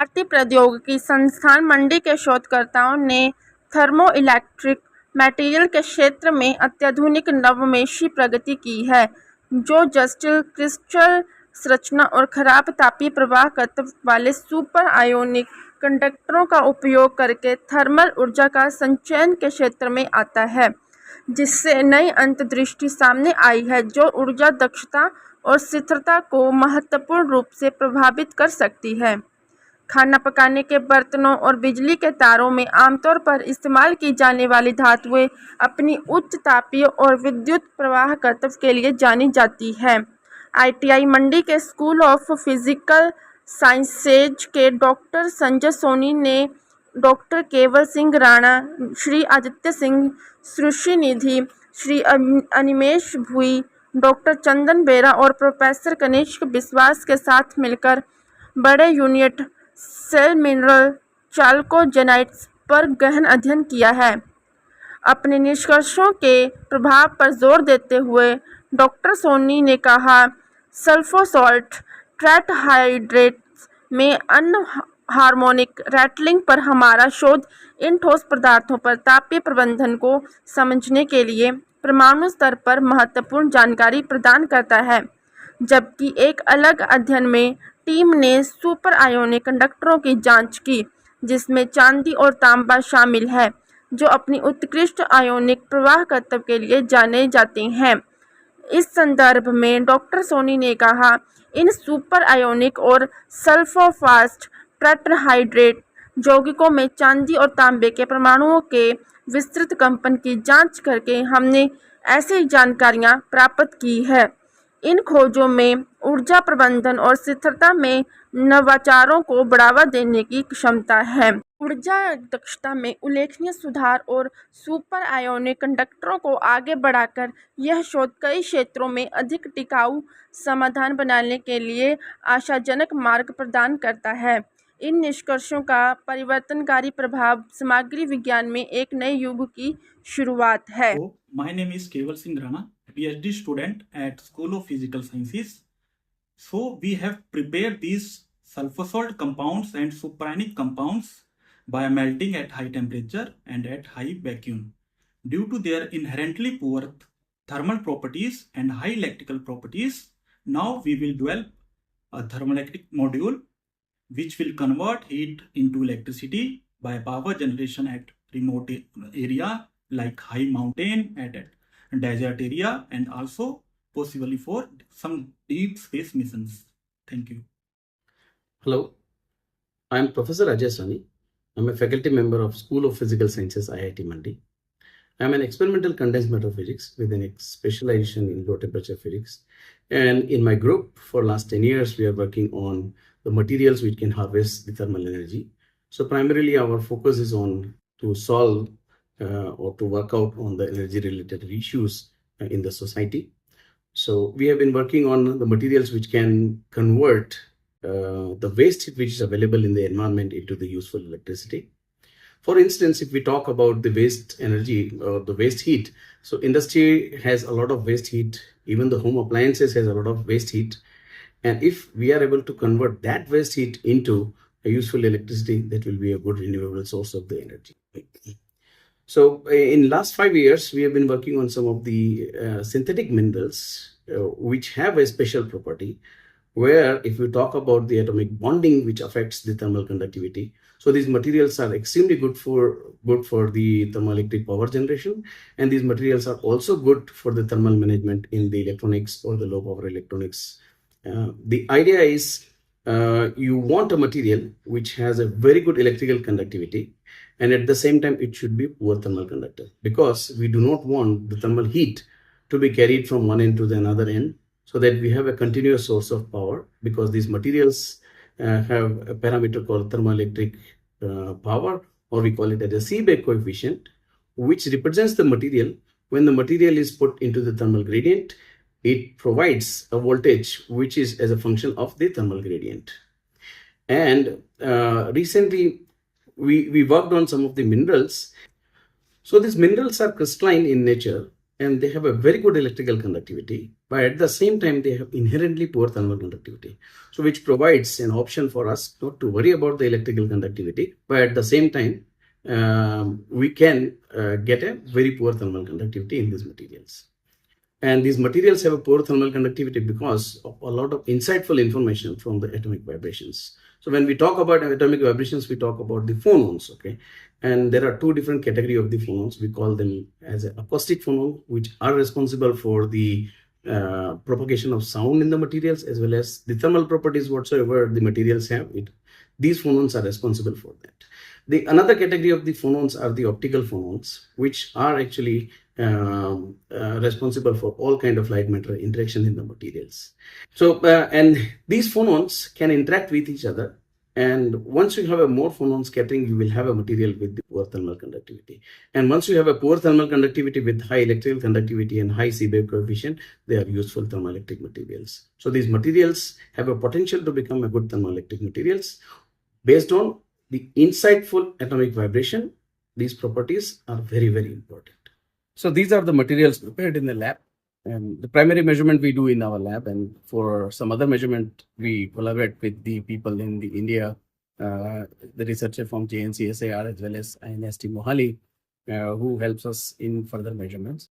भारतीय प्रौद्योगिकी संस्थान मंडी के शोधकर्ताओं ने थर्मोइलेक्ट्रिक मटेरियल के क्षेत्र में अत्याधुनिक नवमेशी प्रगति की है, जो जटिल क्रिस्टल संरचना और खराब तापीय प्रवाह तत्व वाले सुपर आयोनिक कंडक्टरों का उपयोग करके थर्मल ऊर्जा का संचयन के क्षेत्र में आता है, जिससे नई अंतर्दृष्टि सामने आई है जो ऊर्जा दक्षता और स्थिरता को महत्वपूर्ण रूप से प्रभावित कर सकती है। खाना पकाने के बर्तनों और बिजली के तारों में आमतौर पर इस्तेमाल की जाने वाली धातुएं अपनी उच्च तापीय और विद्युत प्रवाह तत्व के लिए जानी जाती हैं। आईआईटी मंडी के स्कूल ऑफ फिजिकल साइंसेज के डॉक्टर संजय सोनी ने डॉक्टर केवल सिंह राणा, श्री आदित्य सिंह सृष्टिनिधि, श्री अनिमेश भुई, डॉक्टर चंदन बेरा और प्रोफेसर कनिष्क विश्वास के साथ मिलकर बड़े यूनिट सेल मिनरल चाल्कोजेनाइट्स पर गहन अध्ययन किया है। अपने निष्कर्षों के प्रभाव पर जोर देते हुए डॉक्टर सोनी ने कहा, सल्फोसॉल्ट टेट्राहाइड्रेट्स में अनहार्मोनिक रैटलिंग पर हमारा शोध इन ठोस पदार्थों पर तापीय प्रबंधन को समझने के लिए परमाणु स्तर पर महत्वपूर्ण जानकारी प्रदान करता है, जबकि एक अलग अध्ययन में टीम ने सुपर आयोनिक कंडक्टरों की जांच की, जिसमें चांदी और तांबा शामिल है, जो अपनी उत्कृष्ट आयोनिक प्रवाह तत्व के लिए जाने जाते हैं। इस संदर्भ में डॉक्टर सोनी ने कहा, इन सुपर आयोनिक और सल्फोफास्ट टेट्राहाइड्रेट यौगिकों में चांदी और तांबे के परमाणुओं के विस्तृत कंपन की जांच करके हमने ऐसी जानकारियां प्राप्त की है। इन खोजों में ऊर्जा प्रबंधन और स्थिरता में नवाचारों को बढ़ावा देने की क्षमता है। ऊर्जा दक्षता में उल्लेखनीय सुधार और सुपर आयोनिक कंडक्टरों को आगे बढ़ाकर यह शोध कई क्षेत्रों में अधिक टिकाऊ समाधान बनाने के लिए आशाजनक मार्ग प्रदान करता है। इन निष्कर्षों का परिवर्तनकारी प्रभाव सामग्री विज्ञान में एक नए युग की शुरुआत है। My name is Keval Singh Rana, PhD student at School of Physical Sciences. So we have prepared these sulfur salt compounds and supranic compounds by melting at high temperature and at high vacuum. Due to their inherently poor thermal properties and high electrical properties, now we will develop a thermoelectric module which will convert heat into electricity by power generation at remote area like high mountain and at desert area, and also possibly for some deep space missions. Thank you. Hello, I am Professor Ajay Sani. I am a faculty member of School of Physical Sciences, IIT Mandi. I am an experimental condensed matter physics with a specialization in low temperature physics. And in my group for last 10 years, we are working on the materials which can harvest the thermal energy. So primarily our focus is on to solve or to work out on the energy related issues in the society. So we have been working on the materials which can convert the waste heat which is available in the environment into the useful electricity. For instance, if we talk about the waste energy or the waste heat, so industry has a lot of waste heat, even the home appliances has a lot of waste heat. And if we are able to convert that waste heat into a useful electricity, that will be a good renewable source of the energy. So in last 5 years, we have been working on some of the synthetic minerals which have a special property where if we talk about the atomic bonding which affects the thermal conductivity, so these materials are extremely good for the thermoelectric power generation, and these materials are also good for the thermal management in the electronics or the low power electronics. The idea is you want a material which has a very good electrical conductivity, and at the same time it should be poor thermal conductor, because we do not want the thermal heat to be carried from one end to the another end, so that we have a continuous source of power, because these materials have a parameter called thermoelectric power, or we call it as a Seebeck coefficient, which represents the material. When the material is put into the thermal gradient, it provides a voltage which is as a function of the thermal gradient. And recently we worked on some of the minerals. So these minerals are crystalline in nature, and they have a very good electrical conductivity, but at the same time they have inherently poor thermal conductivity, so which provides an option for us not to worry about the electrical conductivity, but at the same time we can get a very poor thermal conductivity in these materials. And these materials have a poor thermal conductivity because of a lot of insightful information from the atomic vibrations. So when we talk about atomic vibrations, we talk about the phonons, okay? And there are two different categories of the phonons. We call them as an acoustic phonon, which are responsible for the propagation of sound in the materials, as well as the thermal properties whatsoever the materials have. These phonons are responsible for that. The another category of the phonons are the optical phonons, which are actually responsible for all kind of light matter interaction in the materials. So and these phonons can interact with each other, and once you have a more phonon scattering, you will have a material with the poor thermal conductivity. And once you have a poor thermal conductivity with high electrical conductivity and high Seebeck coefficient, they are useful thermoelectric materials. So these materials have a potential to become a good thermoelectric materials based on the insightful atomic vibration. These properties are very, very important. So these are the materials prepared in the lab, and the primary measurement we do in our lab, and for some other measurement we collaborate with the people in the India, the researcher from JNCSAR as well as INST Mohali, who helps us in further measurements.